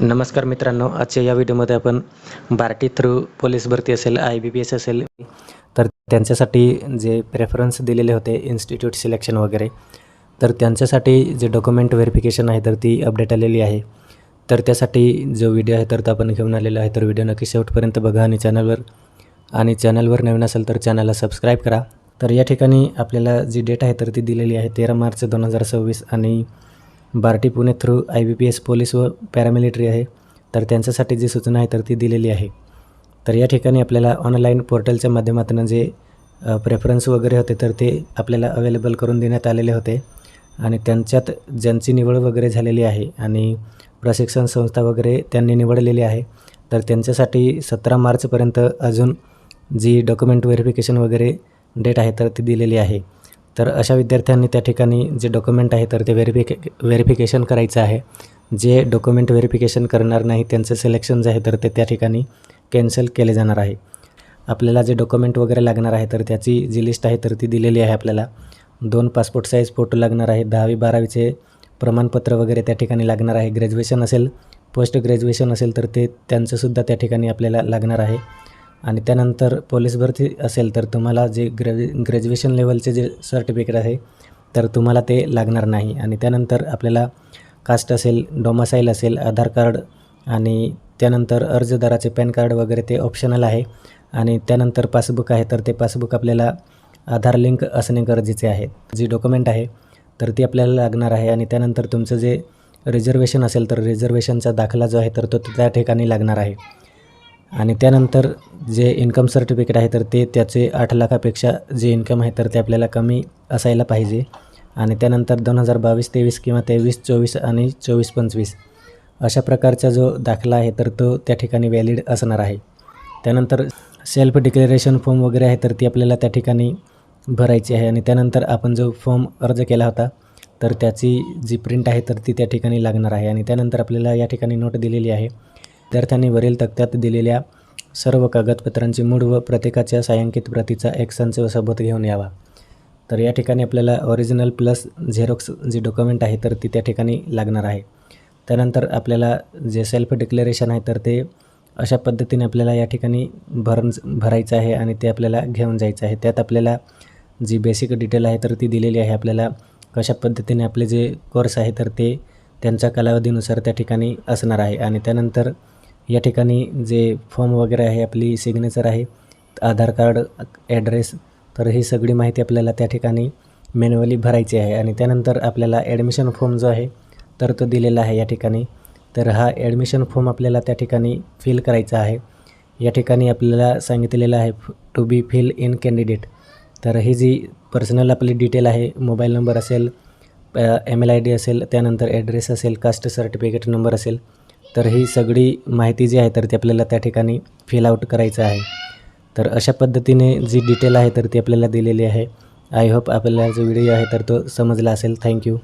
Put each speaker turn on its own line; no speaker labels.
नमस्कार मित्रांनो, आजच्या या व्हिडिओमध्ये आपण बार्टी थ्रू पोलीस भरती असेल, IBPS असेल, तर त्यांच्यासाठी जे प्रेफरन्स दिलेले होते इन्स्टिट्यूट सिलेक्शन वगैरे, तर त्यांच्यासाठी जे डॉक्युमेंट व्हेरिफिकेशन आहे तर ती अपडेट आलेली आहे. तर त्यासाठी जो व्हिडिओ आहे तर तो आपण घेऊन आलेला आहे. तर व्हिडिओ नक्की शेवटपर्यंत बघा आणि चॅनलवर नवीन असेल तर चॅनलला सबस्क्राईब करा. तर या ठिकाणी आपल्याला जी डेट आहे तर ती दिलेली आहे 13 मार्च 2026 आणि BARTI Pune through IBPS police व पॅरामिलिटरी आहे. तर त्यांच्यासाठी जी सूचना आहे तर ती दिलेली आहे. तर या ठिकाणी आपल्याला ऑनलाईन पोर्टलच्या माध्यमातून जे प्रेफरन्स वगैरे होते तर ते आपल्याला अवेलेबल करून देण्यात आलेले होते आणि त्यांच्यात ज्यांची निवड वगैरे झालेली आहे आणि प्रशिक्षण संस्था वगैरे त्यांनी निवडलेली आहे तर त्यांच्यासाठी 17 मार्चपर्यंत अजून जी डॉक्युमेंट व्हेरिफिकेशन वगैरे डेट आहे तर ती दिलेली आहे. तर अशा विद्यार्थ्यांनी त्या ठिकाणी जे डॉक्युमेंट आहे तर ते व्हेरिफिकेशन करायचं आहे. जे डॉक्युमेंट व्हेरिफिकेशन करणार नाही त्यांचं सिलेक्शन जे आहे तर ते त्या ठिकाणी कॅन्सल केले जाणार आहे. आपल्याला जे डॉक्युमेंट वगैरे लागणार आहे तर त्याची जी लिस्ट आहे तर ती दिलेली आहे. आपल्याला 2 पासपोर्ट साईज फोटो लागणार आहे, 10वी-12वीचे प्रमाणपत्र वगैरे त्या ठिकाणी लागणार आहे. ग्रॅज्युएशन असेल, पोस्ट ग्रॅज्युएशन असेल तर ते त्यांचंसुद्धा त्या ठिकाणी आपल्याला लागणार आहे. आणि त्यानंतर पोलीस भरती असेल तर तुम्हाला जे ग्रॅज्युएशन लेवलचे जे सर्टिफिकेट आहे तर तुम्हाला ते लागणार नाही. आणि त्यानंतर आपल्याला कास्ट असेल, डोमासाईल असेल, आधार कार्ड आणि त्यानंतर अर्जदाराचे पॅन कार्ड वगैरे ते ऑप्शनल आहे. आणि त्यानंतर पासबुक आहे तर ते पासबुक आपल्याला आधार लिंक असणे गरजेचे आहे. जी डॉक्युमेंट आहे तर ती आपल्याला लागणार आहे. आणि त्यानंतर तुमचं जे रिझर्वेशन असेल तर रिझर्वेशनचा दाखला जो आहे तर तो त्या ठिकाणी लागणार आहे. आणि त्यानंतर जे इन्कम सर्टिफिकेट आहे तर ते त्याचे 8 लाखापेक्षा जे इन्कम आहे तर ते आपल्याला कमी असायला पाहिजे. आणि त्यानंतर 2022-23 किंवा 23-24 आणि 24-25 अशा प्रकारचा जो दाखला आहे तर तो त्या ठिकाणी व्हॅलिड असणार आहे. त्यानंतर सेल्फ डिक्लेरेशन फॉर्म वगैरे आहे तर ती आपल्याला त्या ठिकाणी भरायची आहे. आणि त्यानंतर आपण जो फॉर्म अर्ज केला होता तर त्याची जी प्रिंट आहे तर ती त्या ठिकाणी लागणार आहे. आणि त्यानंतर आपल्याला या ठिकाणी नोट दिलेली आहे. विद्यार्थ्यांनी वरील तक्त्यात दिलेल्या सर्व कागदपत्रांची मूळ व प्रत्येकाच्या छायांकित प्रतीचा एक संच सोबत घेऊन यावा. तर या ठिकाणी आपल्याला ओरिजिनल प्लस झेरॉक्स जी डॉक्युमेंट आहे तर ती त्या ठिकाणी लागणार आहे. त्यानंतर आपल्याला जे सेल्फ डिक्लेरेशन आहे तर ते अशा पद्धतीने आपल्याला या ठिकाणी भरायचं आहे आणि ते आपल्याला घेऊन जायचं आहे. त्यात आपल्याला जी बेसिक डिटेल आहे तर ती दिलेली आहे. आपल्याला कशा पद्धतीने आपले जे कोर्स आहे तर ते त्यांच्या कालावधीनुसार त्या ठिकाणी असणार आहे. आणि त्यानंतर या ठिकाणी जे फॉर्म वगैरे आहे, आपली सिग्नेचर आहे, आधार कार्ड, ॲड्रेस, तर ही सगळी माहिती आपल्याला त्या ठिकाणी मॅन्युअली भरायची आहे. आणि त्यानंतर आपल्याला ॲडमिशन फॉर्म जो आहे तर तो दिलेला आहे या ठिकाणी. तर हा ॲडमिशन फॉर्म आपल्याला त्या ठिकाणी फिल करायचा आहे. या ठिकाणी आपल्याला सांगितलेलं आहे to be fill in candidate. तर ही जी पर्सनल आपली डिटेल आहे, मोबाईल नंबर असेल, email ID असेल, त्यानंतर ॲड्रेस असेल, कास्ट सर्टिफिकेट नंबर असेल, तर ही सगळी माहिती जी आहे तर ती आपल्याला त्या ठिकाणी फिल आउट करायचं आहे. तर अशा पद्धतीने जी डिटेल आहे तर ती आपल्याला दिलेली आहे. आय होप आपल्याला जो व्हिडिओ आहे तर तो समजला असेल. थँक्यू.